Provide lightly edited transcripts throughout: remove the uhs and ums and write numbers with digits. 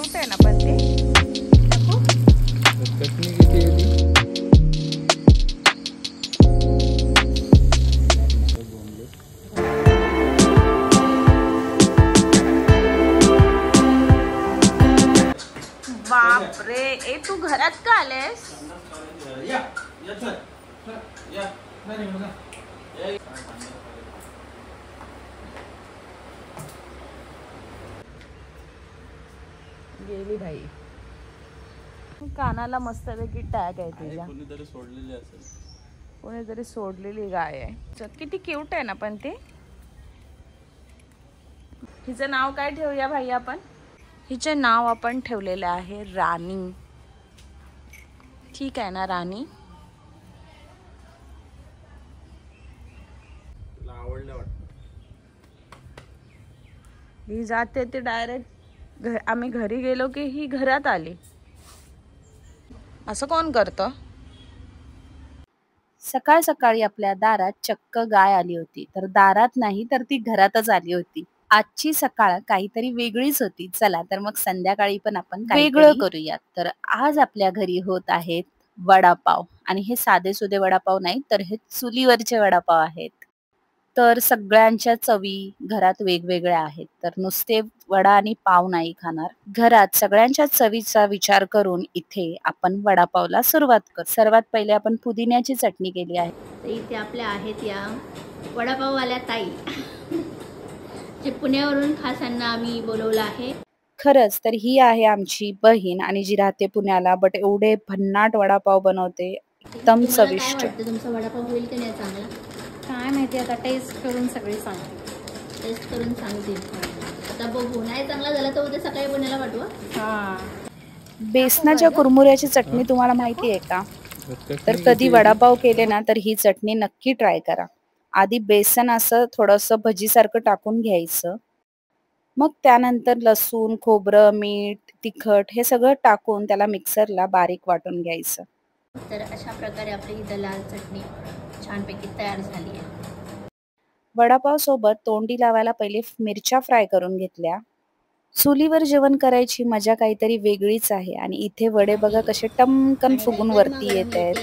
Cute आहे ना पण ते नको चटणी किती आहे ती? बापरे, ए तू घरात का आलेस? गेली भाई. कानाला मस्तपैकी टॅग आहे तिला. कोणीतरी सोडलेली असेल. कोणीतरी सोडलेली गाय आहे. किती क्यूट आहे ना पण ते. हिचं नाव काय ठेवूया भाई आपण? हिचे नाव आपण ठेवलेले आहे राणी. ठीक आहे ना राणी? तुला आवडलं वाटतं? ही जाते ते डायरेक्ट आम्ही घरी गेलो की ही घरात आली. असं कोण करतं? सकाळ सकाळी आपल्या दारात चक्क गाय आली होती. तर दारात नाही तर ती घरातच आली होती. आजची सकाळ काहीतरी वेगळीच होती. चला तर मग संध्याकाळी पण आपण वेगळं करूयात. तर आज आपल्या घरी होत आहेत वडापाव. आणि हे साधे सुधे वडापाव नाही तर हे चुलीवरचे वडापाव आहेत. तर सगळ्यांच्या चवी घरात वेगवेगळ्या आहेत. तर नुसते वडा आणि पाव नाही खाणार. घरात सगळ्यांच्या चवीचा विचार करून इथे आपण वडापावला सुरुवात करू. सर्वात पहिले आपण पुदिन्याची चटणी केली आहे. तर इथे आपल्या आहेत या वडापाववाल्या ताई, जे पुण्यावरून खास यांना आम्ही बोलवलं आहे. खरंच तर ही आहे आमची बहीण आणि जी राहते पुण्याला, बट एवढे भन्नाट वडापाव बनवते, एकदम चविष्ट. काय वाटतं तुमचा वडापाव होईल की नाही चांगला? काय माहिती, आता टेस्ट करून सगळी सांगते. टेस्ट करून सांगते. आता बघू, नाही चांगला झाला तर उद्या सकाळी पुण्याला पाठवा. हा, बेसनाच्या कुरमुऱ्याची चटणी तुम्हाला माहिती आहे का? तर कधी वडापाव केले ना तर ही चटणी नक्की ट्राय करा. आधी बेसन असं थोडंसं भजीसारखं टाकून घ्यायचं. मग त्यानंतर लसूण, खोबरं, मीठ, तिखट हे सगळं टाकून त्याला मिक्सरला बारीक वाटून घ्यायचं. तर अशा प्रकारे आपली ही लाल चटणी छानपैकी तयार झाली आहे. वडापाव सोबत तोंडी लावायला पहिले मिरच्या फ्राय करून घेतल्या. चुलीवर जेवण करायची मजा काहीतरी वेगळीच आहे. आणि इथे वडे बघा कसे टमकन फुगून वरती येत आहेत.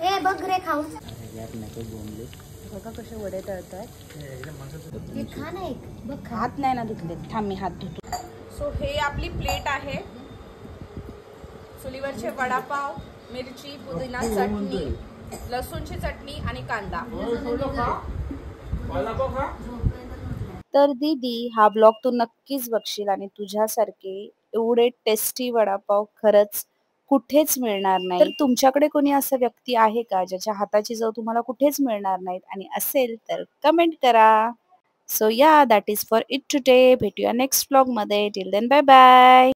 ए बघ रे खाऊ. बघा कसे वडे तळतात. हे खा ना एक. बघ खा. हात नाही ना धुतले, थांब मी हात धुतो. सो हे आपली प्लेट आहे. चुलीवरचे वडापाव, मिरची, पुदिना चटणी, लसूणची चटणी आणि कांदा. तर दीदी हा ब्लॉग तू नक्कीच बघशील आणि तुझ्यासारखे एवढे टेस्टी वडापाव खरंच कुठेच मिळणार नाही. तर तुमच्याकडे कोणी असं व्यक्ती आहे का ज्याच्या हाताची चव तुम्हाला कुठेच मिळणार नाहीत? आणि असेल तर कमेंट करा. So yeah, that is for it today. भेटूया नेक्स्ट ब्लॉग मध्ये. Till then bye bye.